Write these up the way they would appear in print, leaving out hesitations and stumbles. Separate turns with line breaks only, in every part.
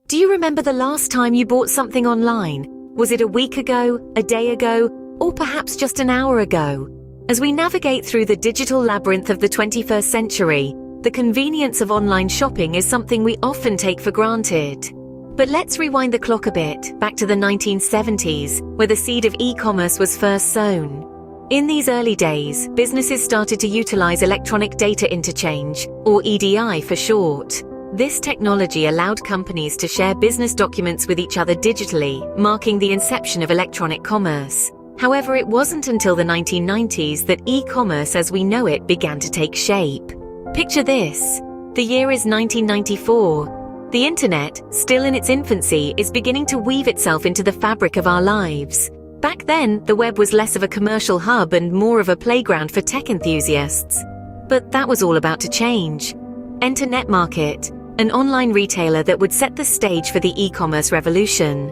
Do you remember the last time you bought something online? Was it a week ago, a day ago, or perhaps just an hour ago? As we navigate through the digital labyrinth of the 21st century, the convenience of online shopping is something we often take for granted. But let's rewind the clock a bit, back to the 1970s, where the seed of e-commerce was first sown. In these early days, businesses started to utilize electronic data interchange, or EDI for short. This technology allowed companies to share business documents with each other digitally, marking the inception of electronic commerce. However, it wasn't until the 1990s that e-commerce as we know it began to take shape. Picture this. The year is 1994. The internet, still in its infancy, is beginning to weave itself into the fabric of our lives. Back then, the web was less of a commercial hub and more of a playground for tech enthusiasts. But that was all about to change. Enter Netmarket, an online retailer that would set the stage for the e-commerce revolution.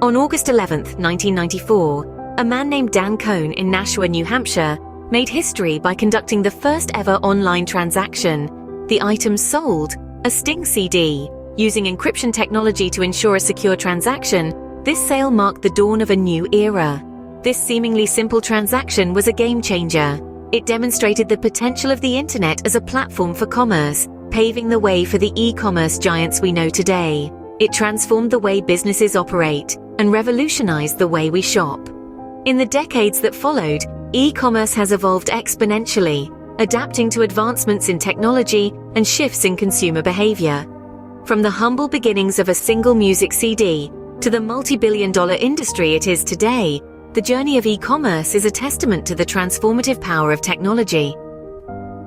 On August 11, 1994, a man named Dan Cohn in Nashua, New Hampshire, made history by conducting the first ever online transaction. The item sold, a Sting CD. Using encryption technology to ensure a secure transaction, this sale marked the dawn of a new era. This seemingly simple transaction was a game changer. It demonstrated the potential of the internet as a platform for commerce, paving the way for the e-commerce giants we know today. It transformed the way businesses operate and revolutionized the way we shop. In the decades that followed, e-commerce has evolved exponentially, adapting to advancements in technology and shifts in consumer behavior. From the humble beginnings of a single music CD to the multi-billion-dollar industry it is today, the journey of e-commerce is a testament to the transformative power of technology.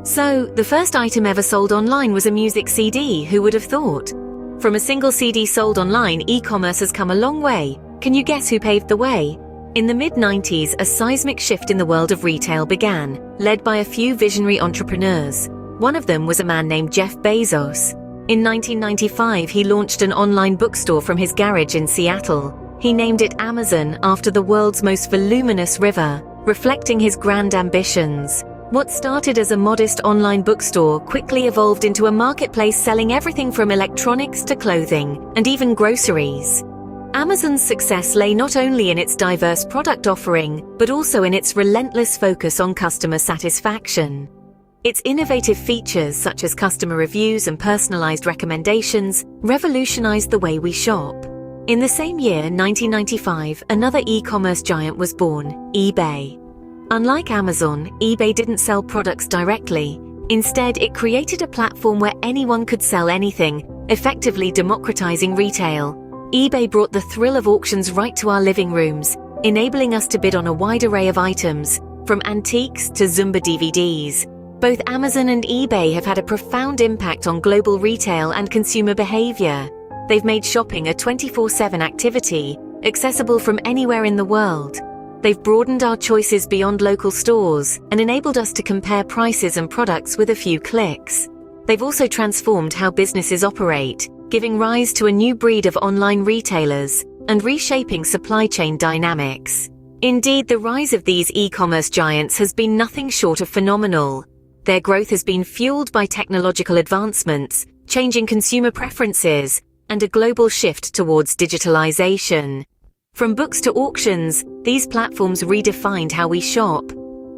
So, the first item ever sold online was a music CD, who would have thought? From a single CD sold online, e-commerce has come a long way. Can you guess who paved the way? In the mid-90s, a seismic shift in the world of retail began, led by a few visionary entrepreneurs. One of them was a man named Jeff Bezos. In 1995, he launched an online bookstore from his garage in Seattle. He named it Amazon after the world's most voluminous river, reflecting his grand ambitions. What started as a modest online bookstore quickly evolved into a marketplace selling everything from electronics to clothing, and even groceries. Amazon's success lay not only in its diverse product offering, but also in its relentless focus on customer satisfaction. Its innovative features, such as customer reviews and personalized recommendations, revolutionized the way we shop. In the same year, 1995, another e-commerce giant was born, eBay. Unlike Amazon, eBay didn't sell products directly. Instead, it created a platform where anyone could sell anything, effectively democratizing retail. eBay brought the thrill of auctions right to our living rooms, enabling us to bid on a wide array of items, from antiques to Zumba DVDs. Both Amazon and eBay have had a profound impact on global retail and consumer behavior. They've made shopping a 24/7 activity, accessible from anywhere in the world. They've broadened our choices beyond local stores and enabled us to compare prices and products with a few clicks. They've also transformed how businesses operate, giving rise to a new breed of online retailers and reshaping supply chain dynamics. Indeed, the rise of these e-commerce giants has been nothing short of phenomenal. Their growth has been fueled by technological advancements, changing consumer preferences, and a global shift towards digitalization. From books to auctions, these platforms redefined how we shop.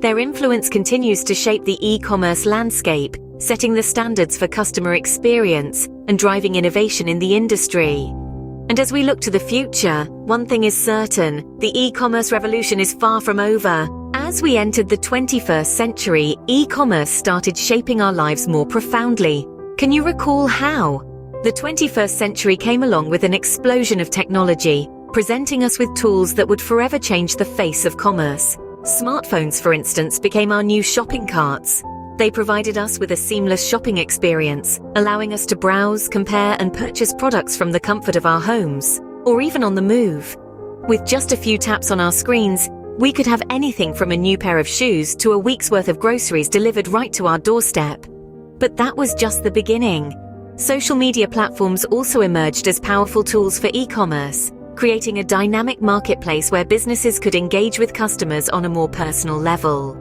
Their influence continues to shape the e-commerce landscape, setting the standards for customer experience and driving innovation in the industry. And as we look to the future, one thing is certain: the e-commerce revolution is far from over. As we entered the 21st century, e-commerce started shaping our lives more profoundly. Can you recall how? The 21st century came along with an explosion of technology, presenting us with tools that would forever change the face of commerce. Smartphones, for instance, became our new shopping carts. They provided us with a seamless shopping experience, allowing us to browse, compare, and purchase products from the comfort of our homes, or even on the move. With just a few taps on our screens, we could have anything from a new pair of shoes to a week's worth of groceries delivered right to our doorstep. But that was just the beginning. Social media platforms also emerged as powerful tools for e-commerce, creating a dynamic marketplace where businesses could engage with customers on a more personal level.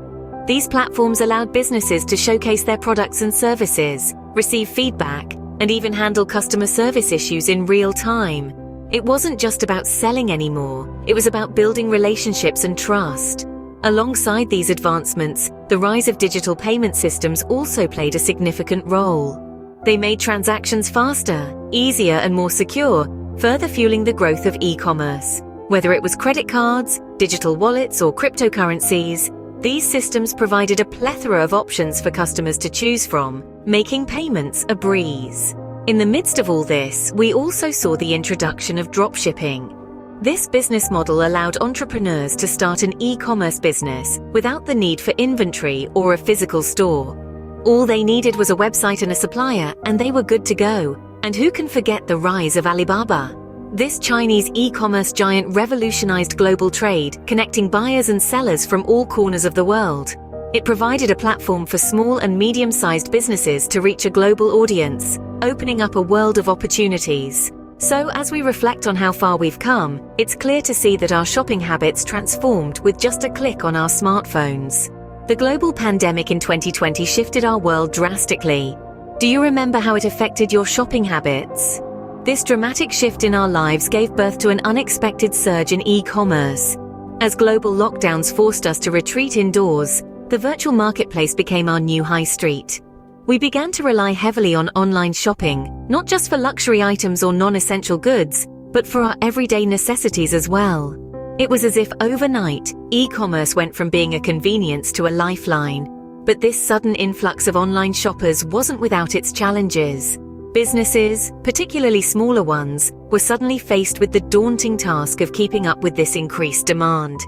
These platforms allowed businesses to showcase their products and services, receive feedback, and even handle customer service issues in real time. It wasn't just about selling anymore, it was about building relationships and trust. Alongside these advancements, the rise of digital payment systems also played a significant role. They made transactions faster, easier, and more secure, further fueling the growth of e-commerce. Whether it was credit cards, digital wallets, or cryptocurrencies, these systems provided a plethora of options for customers to choose from, making payments a breeze. In the midst of all this, we also saw the introduction of dropshipping. This business model allowed entrepreneurs to start an e-commerce business without the need for inventory or a physical store. All they needed was a website and a supplier, and they were good to go. And who can forget the rise of Alibaba? This Chinese e-commerce giant revolutionized global trade, connecting buyers and sellers from all corners of the world. It provided a platform for small and medium-sized businesses to reach a global audience, opening up a world of opportunities. So, as we reflect on how far we've come, it's clear to see that our shopping habits transformed with just a click on our smartphones. The global pandemic in 2020 shifted our world drastically. Do you remember how it affected your shopping habits? This dramatic shift in our lives gave birth to an unexpected surge in e-commerce. As global lockdowns forced us to retreat indoors, the virtual marketplace became our new high street. We began to rely heavily on online shopping, not just for luxury items or non-essential goods, but for our everyday necessities as well. It was as if overnight, e-commerce went from being a convenience to a lifeline. But this sudden influx of online shoppers wasn't without its challenges. Businesses, particularly smaller ones, were suddenly faced with the daunting task of keeping up with this increased demand.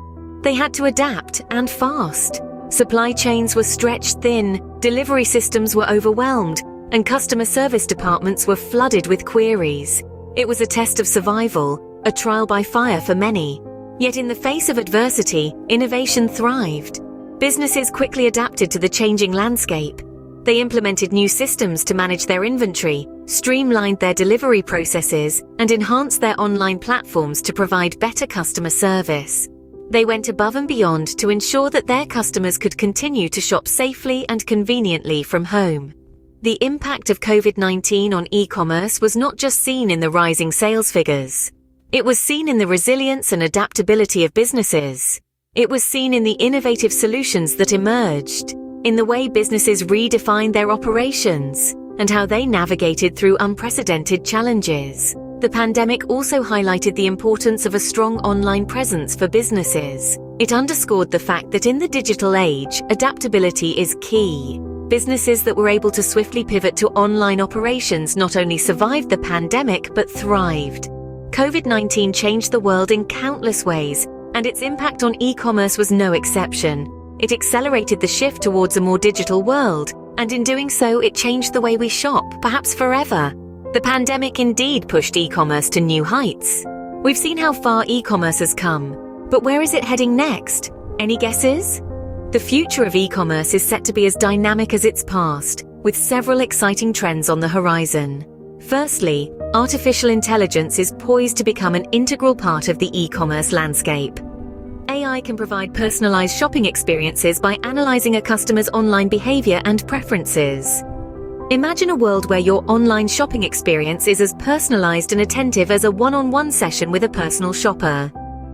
They had to adapt, and fast. Supply chains were stretched thin, delivery systems were overwhelmed, and customer service departments were flooded with queries. It was a test of survival, a trial by fire for many. Yet in the face of adversity, innovation thrived. Businesses quickly adapted to the changing landscape. They implemented new systems to manage their inventory, streamlined their delivery processes, and enhanced their online platforms to provide better customer service. They went above and beyond to ensure that their customers could continue to shop safely and conveniently from home. The impact of COVID-19 on e-commerce was not just seen in the rising sales figures. It was seen in the resilience and adaptability of businesses. It was seen in the innovative solutions that emerged, in the way businesses redefined their operations, and how they navigated through unprecedented challenges. The pandemic also highlighted the importance of a strong online presence for businesses. It underscored the fact that in the digital age, adaptability is key. Businesses that were able to swiftly pivot to online operations not only survived the pandemic but thrived. COVID-19 changed the world in countless ways, and its impact on e-commerce was no exception. It accelerated the shift towards a more digital world, and in doing so, it changed the way we shop, perhaps forever. The pandemic indeed pushed e-commerce to new heights. We've seen how far e-commerce has come, but where is it heading next? Any guesses? The future of e-commerce is set to be as dynamic as its past, with several exciting trends on the horizon. Firstly, artificial intelligence is poised to become an integral part of the e-commerce landscape. AI can provide personalized shopping experiences by analyzing a customer's online behavior and preferences. Imagine a world where your online shopping experience is as personalized and attentive as a one-on-one session with a personal shopper.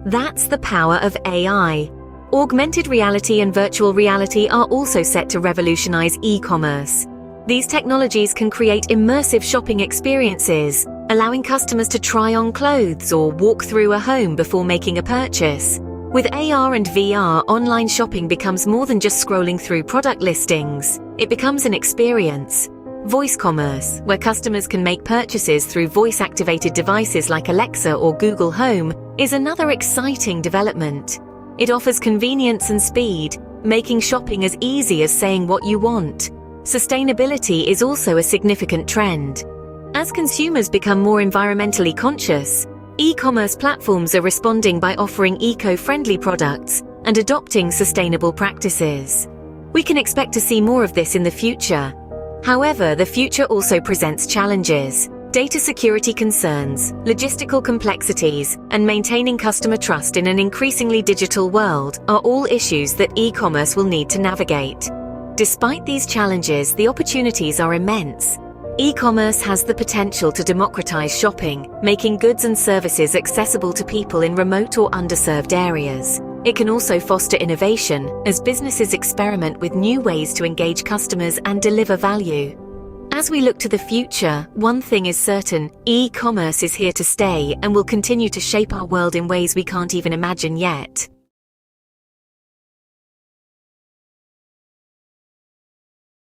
That's the power of AI. Augmented reality and virtual reality are also set to revolutionize e-commerce. These technologies can create immersive shopping experiences, allowing customers to try on clothes or walk through a home before making a purchase. With AR and VR, online shopping becomes more than just scrolling through product listings. It becomes an experience. Voice commerce, where customers can make purchases through voice-activated devices like Alexa or Google Home, is another exciting development. It offers convenience and speed, making shopping as easy as saying what you want. Sustainability is also a significant trend. As consumers become more environmentally conscious, e-commerce platforms are responding by offering eco-friendly products and adopting sustainable practices. We can expect to see more of this in the future. However, the future also presents challenges. Data security concerns, logistical complexities, and maintaining customer trust in an increasingly digital world are all issues that e-commerce will need to navigate. Despite these challenges, the opportunities are immense. E-commerce has the potential to democratize shopping, making goods and services accessible to people in remote or underserved areas. It can also foster innovation as businesses experiment with new ways to engage customers and deliver value. As we look to the future, one thing is certain: e-commerce is here to stay and will continue to shape our world in ways we can't even imagine yet.